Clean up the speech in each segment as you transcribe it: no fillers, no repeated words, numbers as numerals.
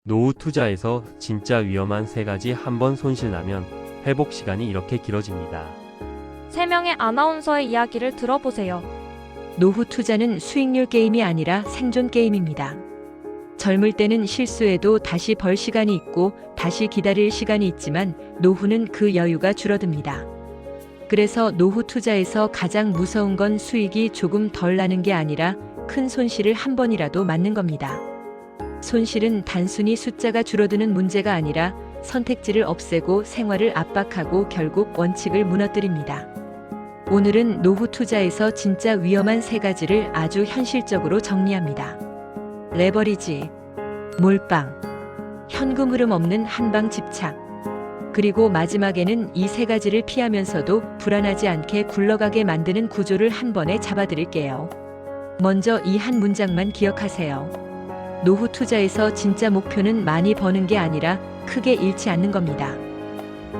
노후 투자에서 진짜 위험한 세 가지 한 번 손실 나면 회복 시간이 이렇게 길어집니다. 3명의 아나운서의 이야기를 들어보세요. 노후 투자는 수익률 게임이 아니라 생존 게임입니다. 젊을 때는 실수해도 다시 벌 시간이 있고 다시 기다릴 시간이 있지만 노후는 그 여유가 줄어듭니다. 그래서 노후 투자에서 가장 무서운 건 수익이 조금 덜 나는 게 아니라 큰 손실을 한 번이라도 맞는 겁니다. 손실은 단순히 숫자가 줄어드는 문제가 아니라 선택지를 없애고 생활을 압박하고 결국 원칙을 무너뜨립니다. 오늘은 노후 투자에서 진짜 위험한 세 가지를 아주 현실적으로 정리합니다. 레버리지, 몰빵, 현금 흐름 없는 한방 집착, 그리고 마지막에는 이 세 가지를 피하면서도 불안하지 않게 굴러가게 만드는 구조를 한 번에 잡아드릴게요. 먼저 이 한 문장만 기억하세요. 노후 투자에서 진짜 목표는 많이 버는 게 아니라 크게 잃지 않는 겁니다.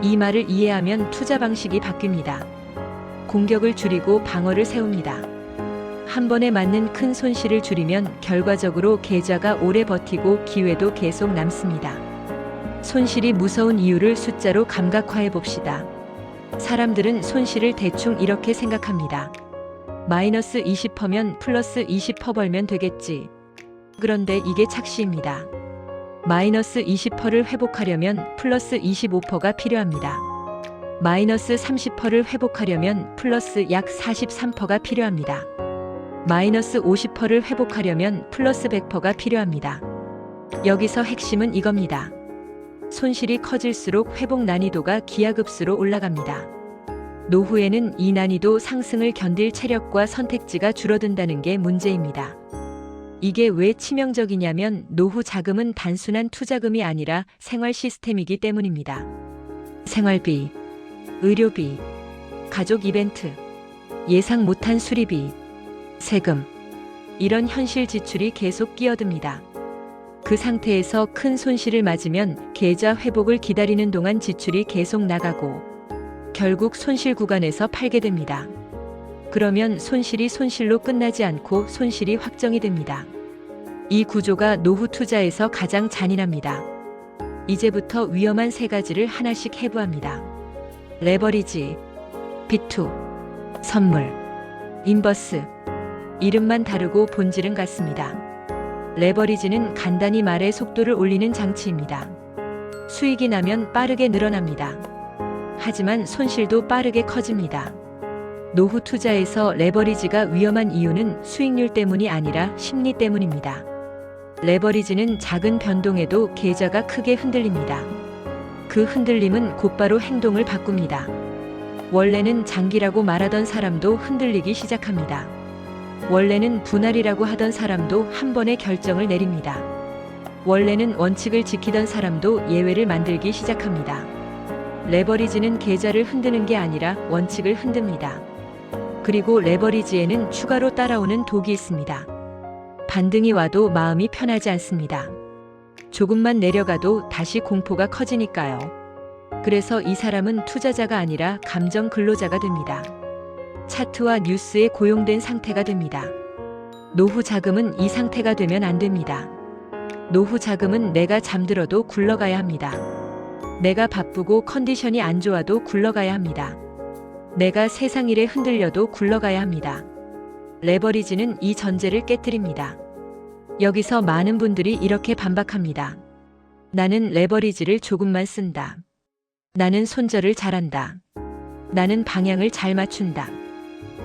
이 말을 이해하면 투자 방식이 바뀝니다. 공격을 줄이고 방어를 세웁니다. 한 번에 맞는 큰 손실을 줄이면 결과적으로 계좌가 오래 버티고 기회도 계속 남습니다. 손실이 무서운 이유를 숫자로 감각화해 봅시다. 사람들은 손실을 대충 이렇게 생각합니다. 마이너스 20%면 플러스 20% 벌면 되겠지. 그런데 이게 착시입니다. 마이너스 20%를 회복하려면 플러스 25%가 필요합니다. 마이너스 30%를 회복하려면 플러스 약 43%가 필요합니다. 마이너스 50%를 회복하려면 플러스 100%가 필요합니다. 여기서 핵심은 이겁니다. 손실이 커질수록 회복 난이도가 기하급수로 올라갑니다. 노후에는 이 난이도 상승을 견딜 체력과 선택지가 줄어든다는 게 문제입니다. 이게 왜 치명적이냐면 노후 자금은 단순한 투자금이 아니라 생활 시스템이기 때문입니다. 생활비, 의료비, 가족 이벤트, 예상 못한 수리비, 세금, 이런 현실 지출이 계속 끼어듭니다. 그 상태에서 큰 손실을 맞으면 계좌 회복을 기다리는 동안 지출이 계속 나가고 결국 손실 구간에서 팔게 됩니다. 그러면 손실이 손실로 끝나지 않고 손실이 확정이 됩니다. 이 구조가 노후 투자에서 가장 잔인합니다. 이제부터 위험한 세 가지를 하나씩 해부합니다. 레버리지, 비투, 선물, 인버스. 이름만 다르고 본질은 같습니다. 레버리지는 간단히 말해 속도를 올리는 장치입니다. 수익이 나면 빠르게 늘어납니다. 하지만 손실도 빠르게 커집니다. 노후 투자에서 레버리지가 위험한 이유는 수익률 때문이 아니라 심리 때문입니다. 레버리지는 작은 변동에도 계좌가 크게 흔들립니다. 그 흔들림은 곧바로 행동을 바꿉니다. 원래는 장기라고 말하던 사람도 흔들리기 시작합니다. 원래는 분할이라고 하던 사람도 한 번에 결정을 내립니다. 원래는 원칙을 지키던 사람도 예외를 만들기 시작합니다. 레버리지는 계좌를 흔드는 게 아니라 원칙을 흔듭니다. 그리고 레버리지에는 추가로 따라오는 독이 있습니다. 반등이 와도 마음이 편하지 않습니다. 조금만 내려가도 다시 공포가 커지니까요. 그래서 이 사람은 투자자가 아니라 감정 근로자가 됩니다. 차트와 뉴스에 고용된 상태가 됩니다. 노후 자금은 이 상태가 되면 안 됩니다. 노후 자금은 내가 잠들어도 굴러가야 합니다. 내가 바쁘고 컨디션이 안 좋아도 굴러가야 합니다. 내가 세상 일에 흔들려도 굴러가야 합니다. 레버리지는 이 전제를 깨뜨립니다. 여기서 많은 분들이 이렇게 반박합니다. 나는 레버리지를 조금만 쓴다. 나는 손절을 잘한다. 나는 방향을 잘 맞춘다.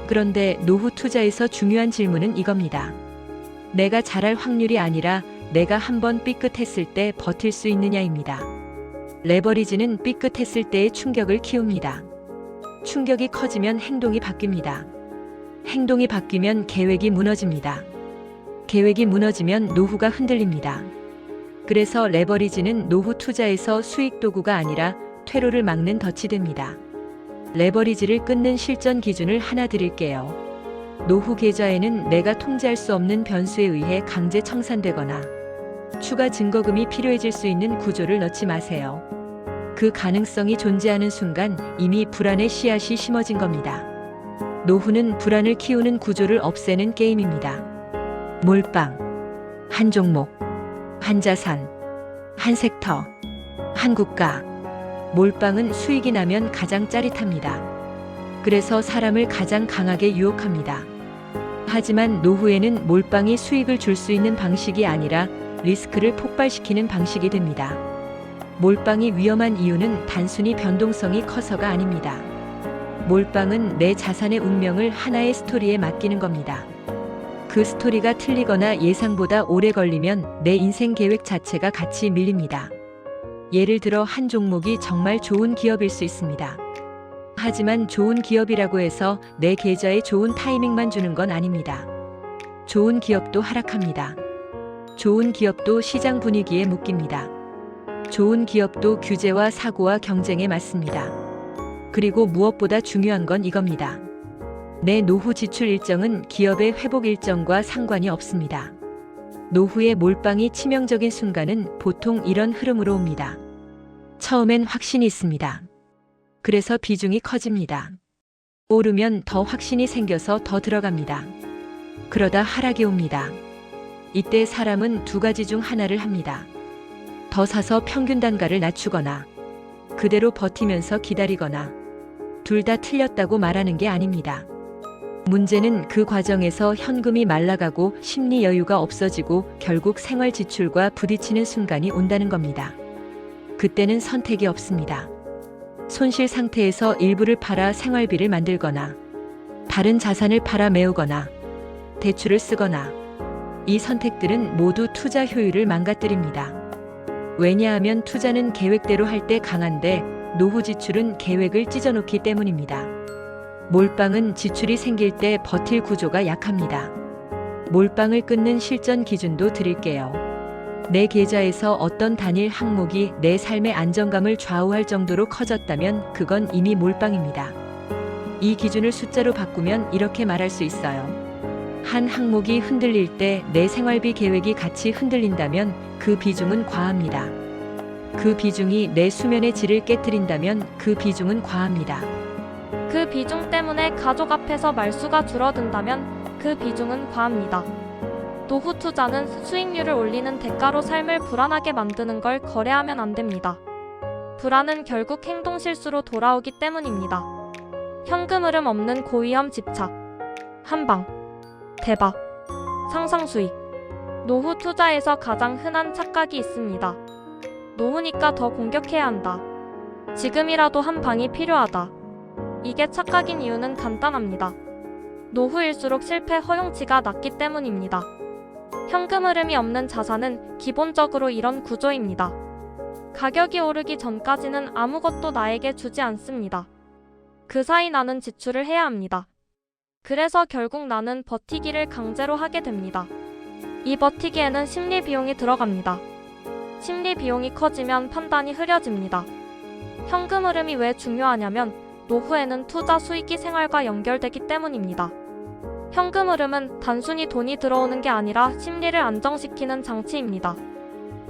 그런데 노후 투자에서 중요한 질문은 이겁니다. 내가 잘할 확률이 아니라 내가 한번 삐끗했을 때 버틸 수 있느냐입니다. 레버리지는 삐끗했을 때의 충격을 키웁니다. 충격이 커지면 행동이 바뀝니다. 행동이 바뀌면 계획이 무너집니다. 계획이 무너지면 노후가 흔들립니다. 그래서 레버리지는 노후 투자에서 수익 도구가 아니라 퇴로를 막는 덫이 됩니다. 레버리지를 끊는 실전 기준을 하나 드릴게요. 노후 계좌에는 내가 통제할 수 없는 변수에 의해 강제 청산되거나 추가 증거금이 필요해질 수 있는 구조를 넣지 마세요. 그 가능성이 존재하는 순간 이미 불안의 씨앗이 심어진 겁니다. 노후는 불안을 키우는 구조를 없애는 게임입니다. 몰빵, 한 종목, 한 자산, 한 섹터, 한 국가. 몰빵은 수익이 나면 가장 짜릿합니다. 그래서 사람을 가장 강하게 유혹합니다. 하지만 노후에는 몰빵이 수익을 줄 수 있는 방식이 아니라 리스크를 폭발시키는 방식이 됩니다. 몰빵이 위험한 이유는 단순히 변동성이 커서가 아닙니다. 몰빵은 내 자산의 운명을 하나의 스토리에 맡기는 겁니다. 그 스토리가 틀리거나 예상보다 오래 걸리면 내 인생 계획 자체가 같이 밀립니다. 예를 들어 한 종목이 정말 좋은 기업일 수 있습니다. 하지만 좋은 기업이라고 해서 내 계좌에 좋은 타이밍만 주는 건 아닙니다. 좋은 기업도 하락합니다. 좋은 기업도 시장 분위기에 묶입니다. 좋은 기업도 규제와 사고와 경쟁에 맞습니다. 그리고 무엇보다 중요한 건 이겁니다. 내 노후 지출 일정은 기업의 회복 일정과 상관이 없습니다. 노후의 몰빵이 치명적인 순간은 보통 이런 흐름으로 옵니다. 처음엔 확신이 있습니다. 그래서 비중이 커집니다. 오르면 더 확신이 생겨서 더 들어갑니다. 그러다 하락이 옵니다. 이때 사람은 두 가지 중 하나를 합니다. 더 사서 평균 단가를 낮추거나 그대로 버티면서 기다리거나 둘 다 틀렸다고 말하는 게 아닙니다. 문제는 그 과정에서 현금이 말라가고 심리 여유가 없어지고 결국 생활 지출과 부딪히는 순간이 온다는 겁니다. 그때는 선택이 없습니다. 손실 상태에서 일부를 팔아 생활비를 만들거나 다른 자산을 팔아 메우거나 대출을 쓰거나 이 선택들은 모두 투자 효율을 망가뜨립니다. 왜냐하면 투자는 계획대로 할 때 강한데 노후 지출은 계획을 찢어놓기 때문입니다. 몰빵은 지출이 생길 때 버틸 구조가 약합니다. 몰빵을 끊는 실전 기준도 드릴게요. 내 계좌에서 어떤 단일 항목이 내 삶의 안정감을 좌우할 정도로 커졌다면 그건 이미 몰빵입니다. 이 기준을 숫자로 바꾸면 이렇게 말할 수 있어요. 한 항목이 흔들릴 때 내 생활비 계획이 같이 흔들린다면 그 비중은 과합니다. 그 비중이 내 수면의 질을 깨트린다면 그 비중은 과합니다. 그 비중 때문에 가족 앞에서 말수가 줄어든다면 그 비중은 과합니다. 노후 투자는 수익률을 올리는 대가로 삶을 불안하게 만드는 걸 거래하면 안 됩니다. 불안은 결국 행동 실수로 돌아오기 때문입니다. 현금 흐름 없는 고위험 집착, 한방, 대박, 상상 수익. 노후 투자에서 가장 흔한 착각이 있습니다. 노후니까 더 공격해야 한다. 지금이라도 한 방이 필요하다. 이게 착각인 이유는 간단합니다. 노후일수록 실패 허용치가 낮기 때문입니다. 현금 흐름이 없는 자산은 기본적으로 이런 구조입니다. 가격이 오르기 전까지는 아무것도 나에게 주지 않습니다. 그 사이 나는 지출을 해야 합니다. 그래서 결국 나는 버티기를 강제로 하게 됩니다. 이 버티기에는 심리 비용이 들어갑니다. 심리 비용이 커지면 판단이 흐려집니다. 현금 흐름이 왜 중요하냐면 노후에는 투자 수익이 생활과 연결되기 때문입니다. 현금 흐름은 단순히 돈이 들어오는 게 아니라 심리를 안정시키는 장치입니다.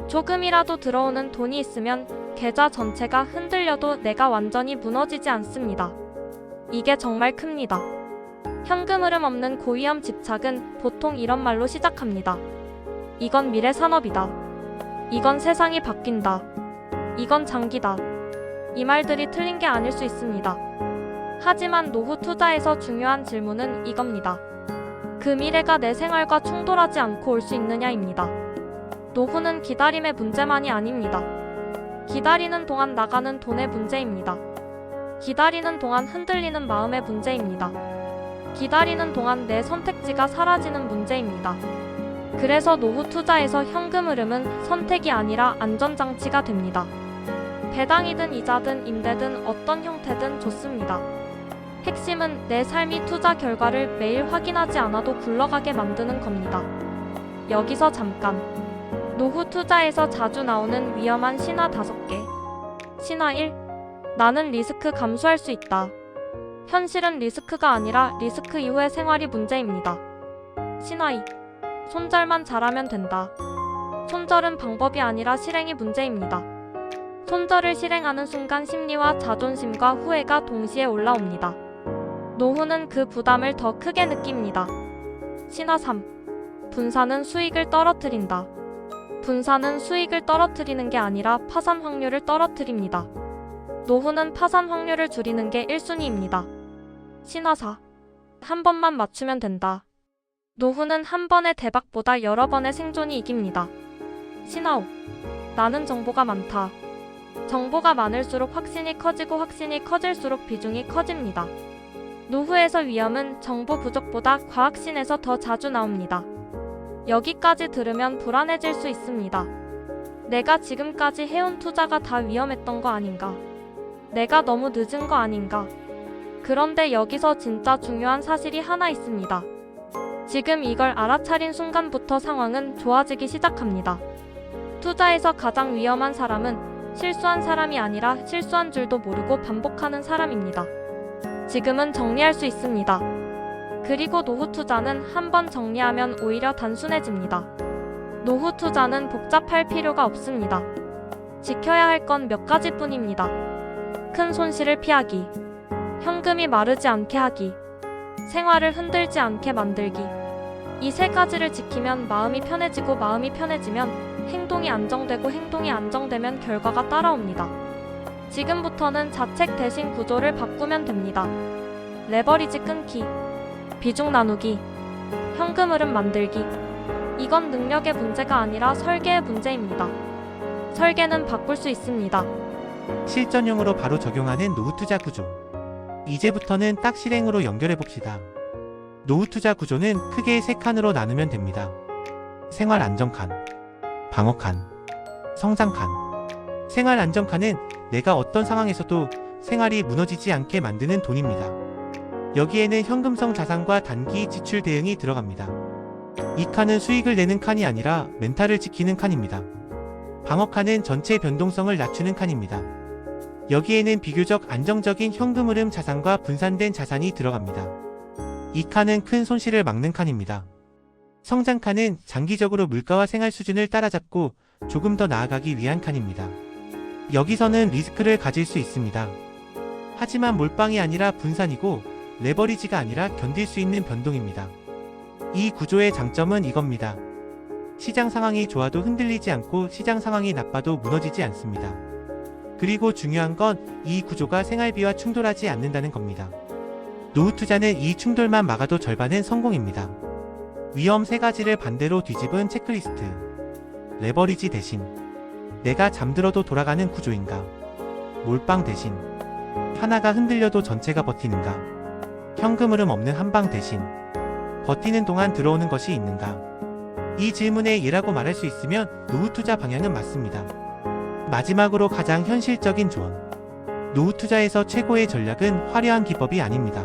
조금이라도 들어오는 돈이 있으면 계좌 전체가 흔들려도 내가 완전히 무너지지 않습니다. 이게 정말 큽니다. 현금 흐름 없는 고위험 집착은 보통 이런 말로 시작합니다. 이건 미래 산업이다. 이건 세상이 바뀐다. 이건 장기다. 이 말들이 틀린 게 아닐 수 있습니다. 하지만 노후 투자에서 중요한 질문은 이겁니다. 그 미래가 내 생활과 충돌하지 않고 올 수 있느냐입니다. 노후는 기다림의 문제만이 아닙니다. 기다리는 동안 나가는 돈의 문제입니다. 기다리는 동안 흔들리는 마음의 문제입니다. 기다리는 동안 내 선택지가 사라지는 문제입니다. 그래서 노후 투자에서 현금 흐름은 선택이 아니라 안전장치가 됩니다. 배당이든 이자든 임대든 어떤 형태든 좋습니다. 핵심은 내 삶이 투자 결과를 매일 확인하지 않아도 굴러가게 만드는 겁니다. 여기서 잠깐. 노후 투자에서 자주 나오는 위험한 신화 5개. 신화 1. 나는 리스크 감수할 수 있다. 현실은 리스크가 아니라 리스크 이후의 생활이 문제입니다. 신화 2. 손절만 잘하면 된다. 손절은 방법이 아니라 실행이 문제입니다. 손절을 실행하는 순간 심리와 자존심과 후회가 동시에 올라옵니다. 노후는 그 부담을 더 크게 느낍니다. 신화 3. 분산은 수익을 떨어뜨린다. 분산은 수익을 떨어뜨리는 게 아니라 파산 확률을 떨어뜨립니다. 노후는 파산 확률을 줄이는 게 1순위입니다. 신화사. 한 번만 맞추면 된다. 노후는 한 번의 대박보다 여러 번의 생존이 이깁니다. 신화옥. 나는 정보가 많다. 정보가 많을수록 확신이 커지고 확신이 커질수록 비중이 커집니다. 노후에서 위험은 정보 부족보다 과확신에서 더 자주 나옵니다. 여기까지 들으면 불안해질 수 있습니다. 내가 지금까지 해온 투자가 다 위험했던 거 아닌가? 내가 너무 늦은 거 아닌가? 그런데 여기서 진짜 중요한 사실이 하나 있습니다. 지금 이걸 알아차린 순간부터 상황은 좋아지기 시작합니다. 투자에서 가장 위험한 사람은 실수한 사람이 아니라 실수한 줄도 모르고 반복하는 사람입니다. 지금은 정리할 수 있습니다. 그리고 노후 투자는 한 번 정리하면 오히려 단순해집니다. 노후 투자는 복잡할 필요가 없습니다. 지켜야 할 건 몇 가지뿐입니다. 큰 손실을 피하기, 현금이 마르지 않게 하기, 생활을 흔들지 않게 만들기. 이 세 가지를 지키면 마음이 편해지고 마음이 편해지면 행동이 안정되고 행동이 안정되면 결과가 따라옵니다. 지금부터는 자책 대신 구조를 바꾸면 됩니다. 레버리지 끊기, 비중 나누기, 현금 흐름 만들기. 이건 능력의 문제가 아니라 설계의 문제입니다. 설계는 바꿀 수 있습니다. 실전용으로 바로 적용하는 노후 투자 구조. 이제부터는 딱 실행으로 연결해 봅시다. 노후 투자 구조는 크게 세 칸으로 나누면 됩니다. 생활 안정 칸, 방어 칸, 성장 칸. 생활 안정 칸은 내가 어떤 상황에서도 생활이 무너지지 않게 만드는 돈입니다. 여기에는 현금성 자산과 단기 지출 대응이 들어갑니다. 이 칸은 수익을 내는 칸이 아니라 멘탈을 지키는 칸입니다. 방어 칸은 전체 변동성을 낮추는 칸입니다. 여기에는 비교적 안정적인 현금 흐름 자산과 분산된 자산이 들어갑니다. 이 칸은 큰 손실을 막는 칸입니다. 성장 칸은 장기적으로 물가와 생활 수준을 따라잡고 조금 더 나아가기 위한 칸입니다. 여기서는 리스크를 가질 수 있습니다. 하지만 몰빵이 아니라 분산이고 레버리지가 아니라 견딜 수 있는 변동입니다. 이 구조의 장점은 이겁니다. 시장 상황이 좋아도 흔들리지 않고 시장 상황이 나빠도 무너지지 않습니다. 그리고 중요한 건 이 구조가 생활비와 충돌하지 않는다는 겁니다. 노후 투자는 이 충돌만 막아도 절반은 성공입니다. 위험 세 가지를 반대로 뒤집은 체크리스트. 레버리지 대신 내가 잠들어도 돌아가는 구조인가? 몰빵 대신 하나가 흔들려도 전체가 버티는가? 현금 흐름 없는 한방 대신 버티는 동안 들어오는 것이 있는가? 이 질문에 예라고 말할 수 있으면 노후 투자 방향은 맞습니다. 마지막으로 가장 현실적인 조언. 노후 투자에서 최고의 전략은 화려한 기법이 아닙니다.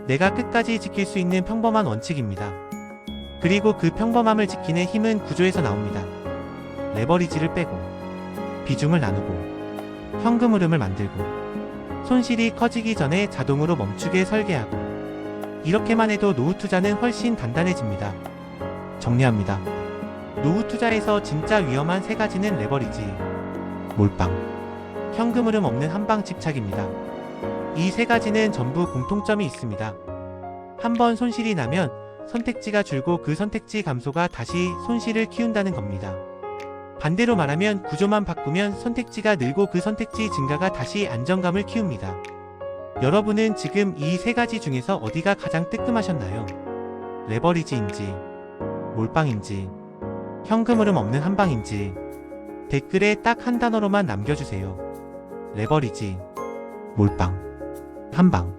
내가 끝까지 지킬 수 있는 평범한 원칙입니다. 그리고 그 평범함을 지키는 힘은 구조에서 나옵니다. 레버리지를 빼고, 비중을 나누고, 현금 흐름을 만들고, 손실이 커지기 전에 자동으로 멈추게 설계하고, 이렇게만 해도 노후 투자는 훨씬 단단해집니다. 정리합니다. 노후 투자에서 진짜 위험한 세 가지는 레버리지, 몰빵, 현금 흐름 없는 한방 집착입니다. 이 세 가지는 전부 공통점이 있습니다. 한번 손실이 나면 선택지가 줄고 그 선택지 감소가 다시 손실을 키운다는 겁니다. 반대로 말하면 구조만 바꾸면 선택지가 늘고 그 선택지 증가가 다시 안정감을 키웁니다. 여러분은 지금 이 세 가지 중에서 어디가 가장 뜨끔하셨나요? 레버리지인지, 몰빵인지, 현금 흐름 없는 한방인지 댓글에 딱 한 단어로만 남겨주세요. 레버리지, 몰빵, 한방.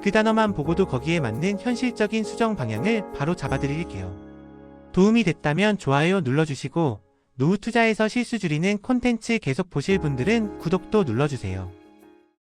그 단어만 보고도 거기에 맞는 현실적인 수정 방향을 바로 잡아드릴게요. 도움이 됐다면 좋아요 눌러주시고 노후 투자에서 실수 줄이는 콘텐츠 계속 보실 분들은 구독도 눌러주세요.